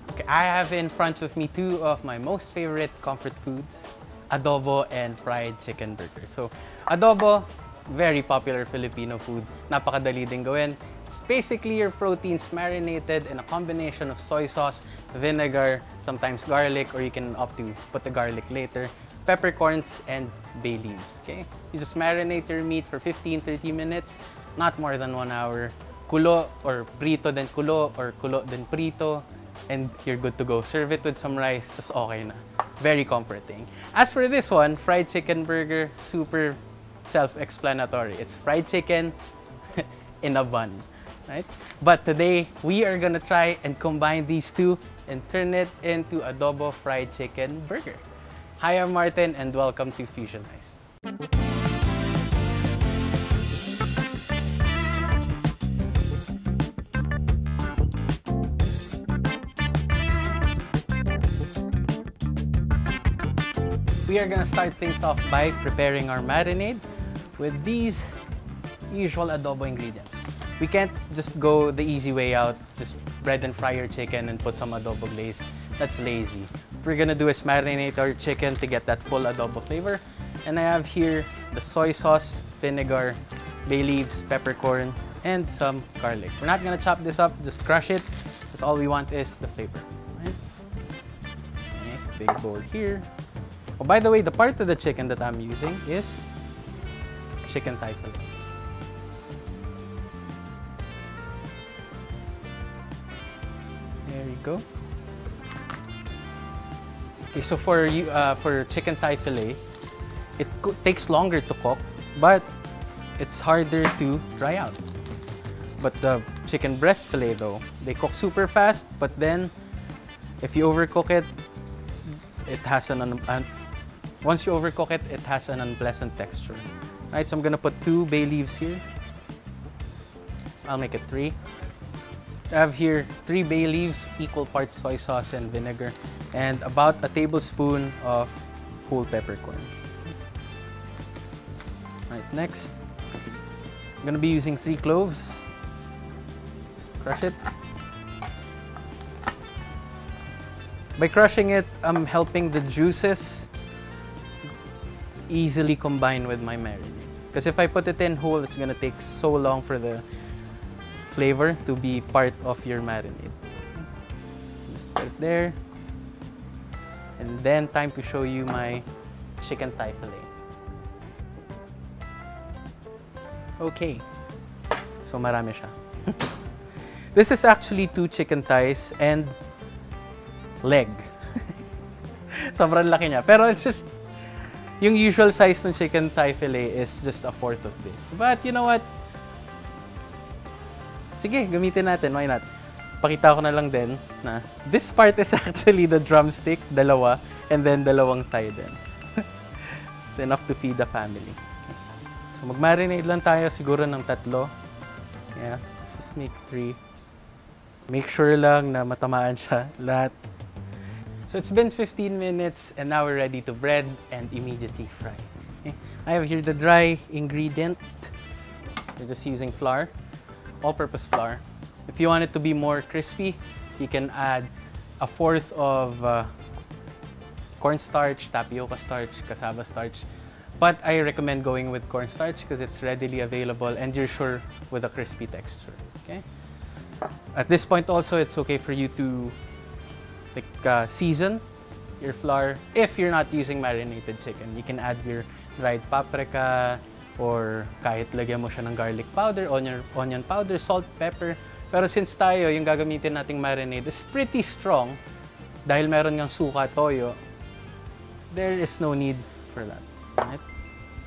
Okay, I have in front of me two of my most favorite comfort foods, adobo and fried chicken burger. So, adobo, very popular Filipino food. Napakadali din gawin. It's basically your proteins marinated in a combination of soy sauce, vinegar, sometimes garlic, or you can opt to put the garlic later, peppercorns, and bay leaves. Okay? You just marinate your meat for 15-30 minutes, not more than 1 hour. Kulo or prito then kulo or kulo then prito, and you're good to go. Serve it with some rice, tas okay na. Very comforting. As for this one, fried chicken burger, super self-explanatory. It's fried chicken in a bun, right? But today, we are gonna try and combine these two and turn it into adobo fried chicken burger. Hi, I'm Martin and welcome to Fusionized. We are gonna start things off by preparing our marinade with these usual adobo ingredients. We can't just go the easy way out, just bread and fry your chicken and put some adobo glaze. That's lazy. What we're gonna do is marinate our chicken to get that full adobo flavor. And I have here the soy sauce, vinegar, bay leaves, peppercorn, and some garlic. We're not gonna chop this up, just crush it, because all we want is the flavor. Right? Okay, big bowl here. Oh, by the way, the part of the chicken that I'm using is chicken thigh fillet. There you go. Okay, so for chicken thigh fillet, it takes longer to cook, but it's harder to dry out. But the chicken breast fillet, though, they cook super fast. But then, if you overcook it, it has once you overcook it, it has an unpleasant texture. Right, so I'm gonna put 2 bay leaves here. I'll make it 3. I have here 3 bay leaves, equal parts soy sauce and vinegar, and about a tablespoon of whole peppercorn. Right, next, I'm gonna be using 3 cloves. Crush it. By crushing it, I'm helping the juices easily combine with my marinade. Because if I put it in whole, it's gonna take so long for the flavor to be part of your marinade. Just put it there. And then time to show you my chicken thigh fillet. Okay. So marami siya. This is actually 2 chicken thighs and leg. Sobrang laki niya. Pero it's just yung usual size ng chicken thigh fillet is just a 1/4 of this. But you know what? Sige, gamitin natin. Why not? Pakita ko na lang din na this part is actually the drumstick, dalawa, and then dalawang thigh din. It's enough to feed the family. So mag-marinate lang tayo siguro ng 3. Yeah, let's just make 3. Make sure lang na matamaan siya lahat. So it's been 15 minutes and now we're ready to bread and immediately fry. Okay. I have here the dry ingredient. We're just using flour, all-purpose flour. If you want it to be more crispy, you can add a 1/4 of cornstarch, tapioca starch, cassava starch. But I recommend going with cornstarch because it's readily available and you're sure with a crispy texture. Okay. At this point also, it's okay for you to season your flour. If you're not using marinated chicken, you can add your dried paprika or kahit lagyan mo siya ng garlic powder, onion powder, salt, pepper. Pero since tayo, yung gagamitin nating marinade is pretty strong dahil meron ngang suka, toyo, there is no need for that. Right?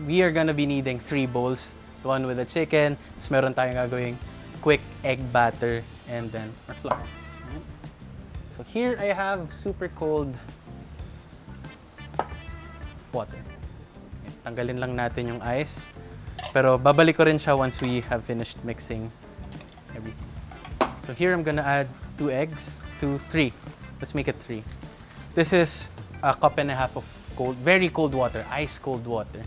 We are gonna be needing 3 bowls. The one with the chicken, tapos meron tayong gagawing quick egg batter, and then our flour. So here I have super cold water. Tanggalin lang natin yung ice. Pero babalik ko rin siya once we have finished mixing everything. So here I'm gonna add 2 eggs, 3. Let's make it 3. This is a 1.5 cups of cold, very cold water, ice cold water.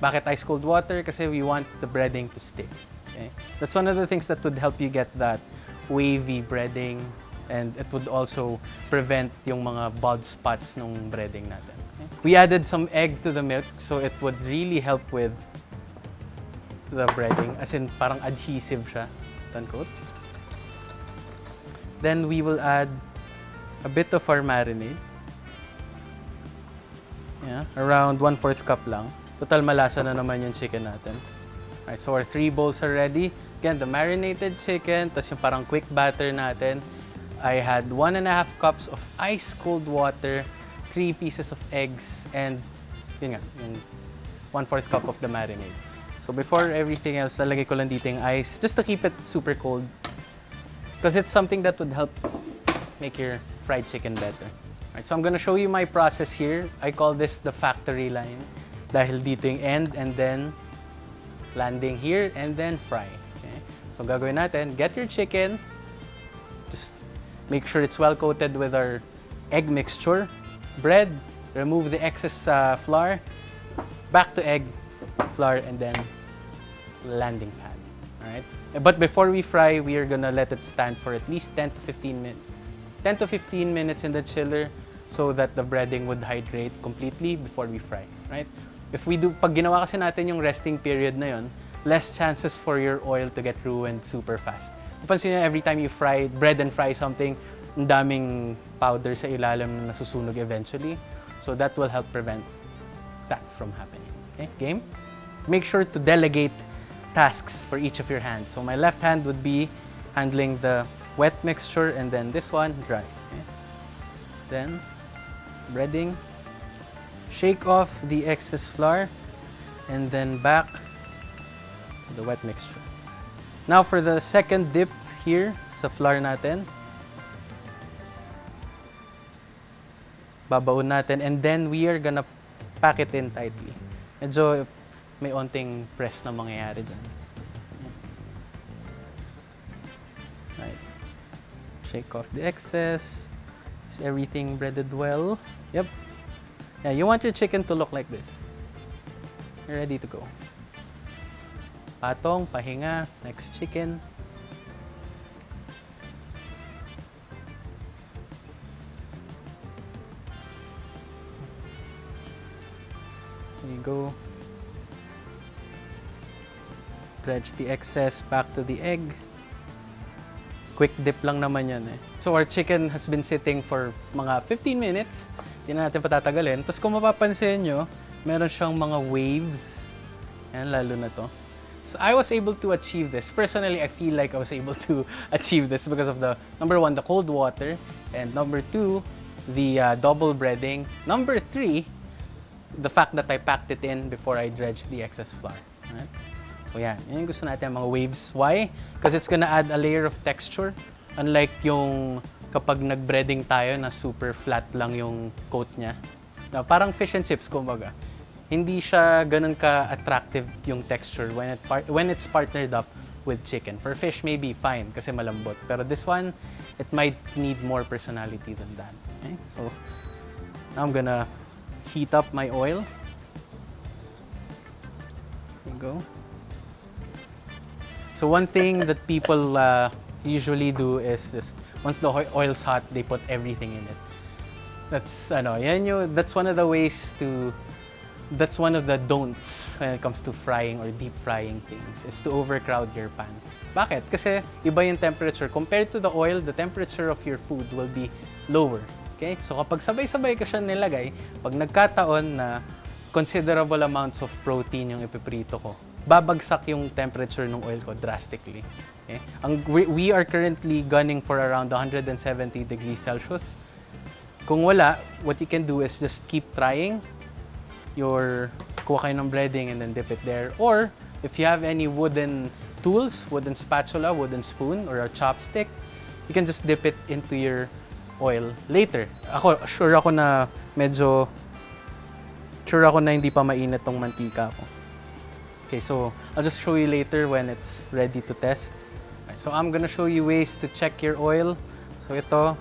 Bakit ice cold water? Kasi we want the breading to stick. Okay? That's one of the things that would help you get that wavy breading And it would also prevent yung mga bald spots nung breading natin. Okay? We added some egg to the milk, so it would really help with the breading. As in, parang adhesive siya. Unquote. Then we will add a bit of our marinade. Yeah, around 1/4 cup lang. Total malasa na naman yung chicken natin. Alright, so our 3 bowls are ready. Again, the marinated chicken, tas yung parang quick batter natin. I had 1.5 cups of ice cold water, 3 pieces of eggs, and yun nga, yung 1/4 cup of the marinade. So before everything else, lalagay ko lang dito yung ice just to keep it super cold. Because it's something that would help make your fried chicken better. Alright, so I'm gonna show you my process here. I call this the factory line. Dahil dito yung end and then landing here and then fry. Okay? So gagawin natin, get your chicken, just make sure it's well coated with our egg mixture. Bread, remove the excess flour. Back to egg, flour, and then landing pad. Alright? But before we fry, we are gonna let it stand for at least 10 to 15 minutes. 10 to 15 minutes in the chiller so that the breading would hydrate completely before we fry. Right? If we do, pag ginawa kasi natin yung resting period na yun, less chances for your oil to get ruined super fast. Pansin nyo, every time you fry bread and fry something, ang daming powder sa ilalim na nasusunog eventually. So that will help prevent that from happening. Okay, game? Make sure to delegate tasks for each of your hands. So my left hand would be handling the wet mixture and then this one, dry. Okay? Then, breading. Shake off the excess flour and then back the wet mixture. Now for the second dip here sa flour natin. Babaon natin and then we are gonna pack it in tightly. Medyo may onting press na mangyayari dyan. Right. Shake off the excess. Is everything breaded well? Yep. Yeah, you want your chicken to look like this. You're ready to go. Patong, pahinga, next chicken. There you go. Dredge the excess back to the egg. Quick dip lang naman yan eh. So our chicken has been sitting for mga 15 minutes. Hindi na natin patatagalin. Tapos kung mapapansin nyo, meron siyang mga waves. Yan, lalo na to. So I was able to achieve this. Personally, I feel like I was able to achieve this because of the, number 1, the cold water. And number 2, the double breading. Number 3, the fact that I packed it in before I dredged the excess flour. Right? So yan, yun yung gusto natin, mga waves. Why? Because it's gonna add a layer of texture. Unlike yung kapag nag-breading tayo na super flat lang yung coat niya. Na parang fish and chips, kumbaga. Hindi siya ganun ka-attractive yung texture when it's partnered up with chicken. For fish, maybe fine kasi malambot. Pero this one, it might need more personality than that. Okay? So, now I'm gonna heat up my oil. There you go. So one thing that people usually do is just once the oil's hot, they put everything in it. That's that's one of the ways to, that's one of the don'ts when it comes to frying or deep frying things, is to overcrowd your pan. Bakit? Kasi iba yung temperature. Compared to the oil, the temperature of your food will be lower. Okay? So kapag sabay-sabay ka siya nilagay, pag nagkataon na considerable amounts of protein yung ipiprito ko, babagsak yung temperature ng oil ko drastically. Okay? We are currently gunning for around 170 degrees Celsius. Kung wala, what you can do is just keep trying. Kuha kayo ng breading and then dip it there. Or, if you have any wooden tools, wooden spatula, wooden spoon, or a chopstick, you can just dip it into your oil later. Sure ako na hindi pa mainit tong mantika ko. Okay, so I'll just show you later when it's ready to test. So I'm gonna show you ways to check your oil. So ito,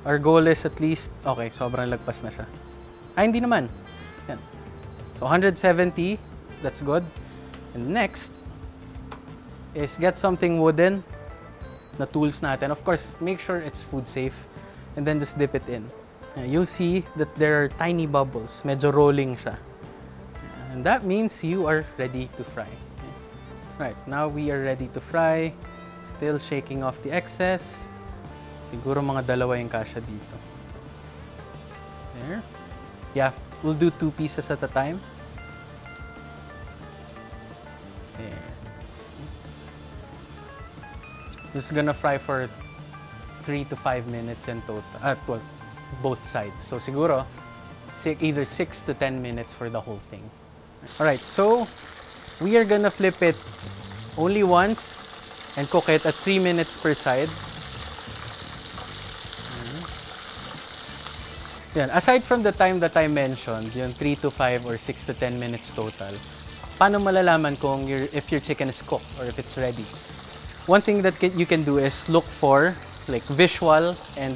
our goal is at least, okay, sobrang lagpas na siya. Hindi naman. Yan. So 170, that's good. And next is get something wooden na tools natin. Of course, make sure it's food safe. And then just dip it in. You'll see that there are tiny bubbles. Medyo rolling siya. And that means you are ready to fry. Right, now we are ready to fry. Still shaking off the excess. Siguro mga dalawa yung kasya dito. There. Yeah, we'll do 2 pieces at a time. There. This is gonna fry for 3 to 5 minutes in total. Well, both sides. So siguro, either 6 to 10 minutes for the whole thing. Alright, so we are gonna flip it only once and cook it at 3 minutes per side. Yan. Aside from the time that I mentioned, yung 3 to 5 or 6 to 10 minutes total, paano malalaman kung if your chicken is cooked or if it's ready? One thing that you can do is look for like visual and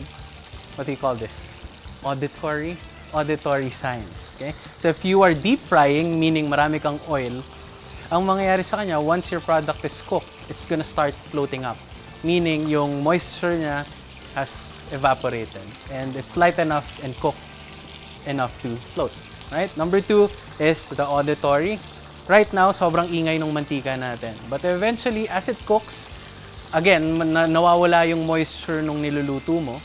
what do you call this? Auditory signs. Okay? So if you are deep frying, meaning marami kang oil, ang mangyayari sa kanya, once your product is cooked, it's gonna start floating up. Meaning yung moisture niya has evaporated and it's light enough and cooked enough to float. Right? Number 2 is the auditory. Right now, sobrang ingay ng mantika natin. But eventually, as it cooks, again, nawawala yung moisture nung niluluto mo.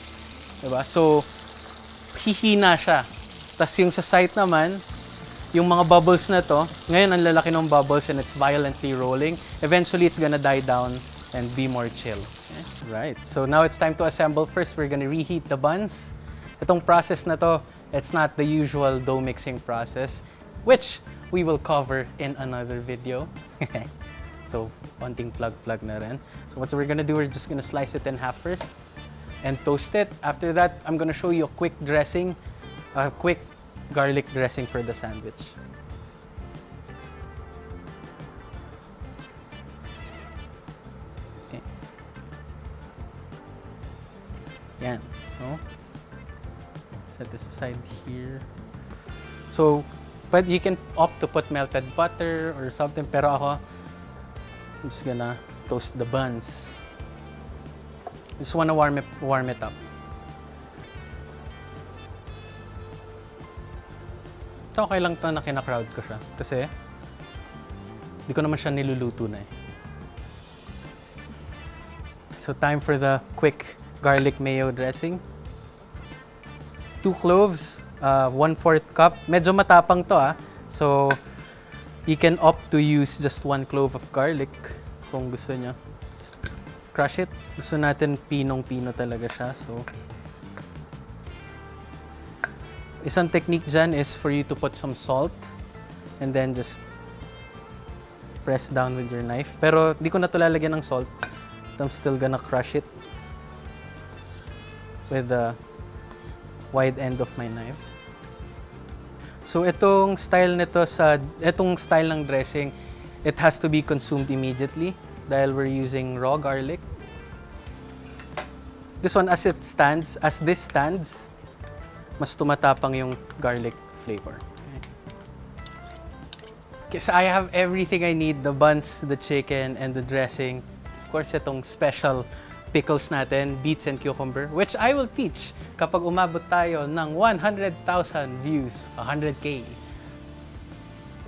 Diba? So, hihina siya. Tapos yung sa side naman, yung mga bubbles na to, ngayon ang lalaki ng bubbles and it's violently rolling. Eventually, it's gonna die down and be more chill. Okay? Right. So now it's time to assemble. First, we're gonna reheat the buns. Itong process na to, it's not the usual dough mixing process, which we will cover in another video. So, konting plug na rin. So what we're gonna do, we're just gonna slice it in half first and toast it. After that, I'm gonna show you a quick dressing, a quick garlic dressing for the sandwich. Okay. Yan. So, set this aside here. So, but you can opt to put melted butter or something, pero ako, I'm just gonna toast the buns. Just wanna warm it up. So, okay lang to na kina-crowd ko siya. Kasi, di ko naman siya niluluto na eh. So, time for the quick garlic mayo dressing. 2 cloves, 1/4 cup. Medyo matapang to ah. So, you can opt to use just 1 clove of garlic kung gusto nyo. Just crush it. Gusto natin pinong-pino talaga siya. So, isang technique dyan is for you to put some salt and then just press down with your knife. Pero di ko na ito lalagyan ng salt. I'm still gonna crush it with the wide end of my knife. So itong style ng dressing, it has to be consumed immediately dahil we're using raw garlic. This one, as this stands, mas tumatapang yung garlic flavor. Okay, so I have everything I need, the buns, the chicken, and the dressing. Of course, itong special pickles natin, beets and cucumber, which I will teach kapag umabot tayo ng 100,000 views, 100K.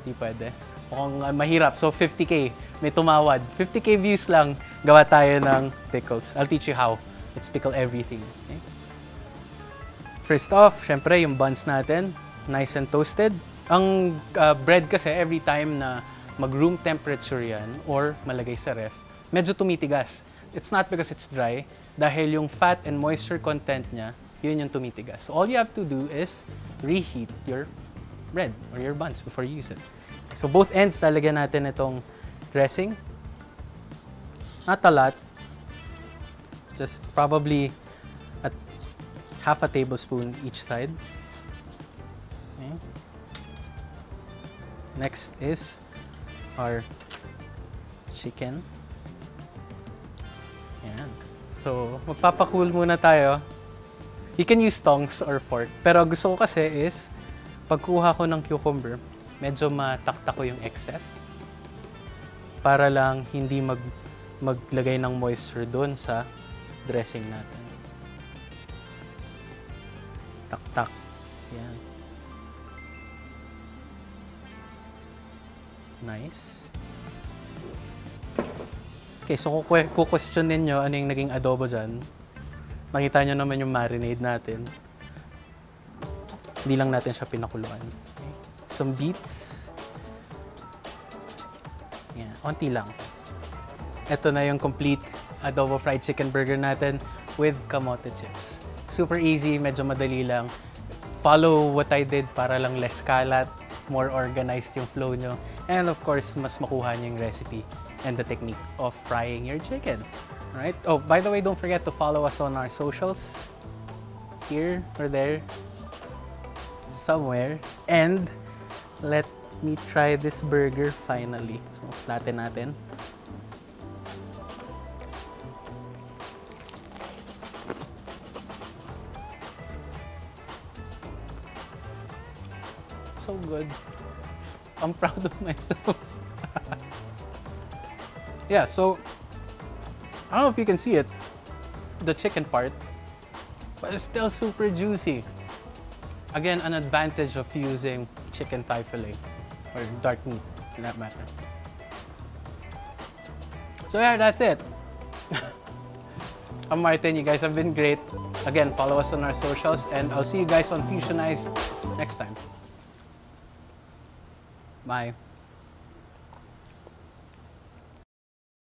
Hindi pwede. Mukhang mahirap. So 50K, may tumawad. 50K views lang, gawa tayo ng pickles. I'll teach you how. Let's pickle everything. Okay? First off, syempre yung buns natin, nice and toasted. Ang bread kasi, every time na mag-room temperature yan or malagay sa ref, medyo tumitigas. It's not because it's dry, dahil yung fat and moisture content niya, yun yung tumitigas. So all you have to do is reheat your bread or your buns before you use it. So both ends, talagyan natin itong dressing. Not a lot. Just probably at half a tablespoon each side. Okay. Next is our chicken. Ayan. So, magpapacool muna tayo. You can use tongs or fork. Pero gusto ko kasi is, pagkuha ko ng cucumber, medyo matakta ko yung excess. Para lang hindi maglagay ng moisture doon sa dressing natin. Tak-tak. Yan. Nice. Okay, so ku-question ninyo ano yung naging adobo dyan. Nakita nyo naman yung marinade natin. Hindi lang natin siya pinakuluan. Okay. Some beets. Yan, onti lang. Ito na yung complete adobo fried chicken burger natin with kamote chips. Super easy, medyo madali lang. Follow what I did para lang less kalat, more organized yung flow nyo. And of course, mas makuha nyo yung recipe and the technique of frying your chicken. Alright? Oh, by the way, don't forget to follow us on our socials. Here or there. Somewhere. And let me try this burger finally. So, flatten natin. So good. I'm proud of myself. Yeah, so I don't know if you can see it, the chicken part, but it's still super juicy. Again, an advantage of using chicken thigh fillet or dark meat for that matter. So yeah, that's it. I'm Martin, you guys have been great. Again, follow us on our socials and I'll see you guys on Fusionized next time. Bye.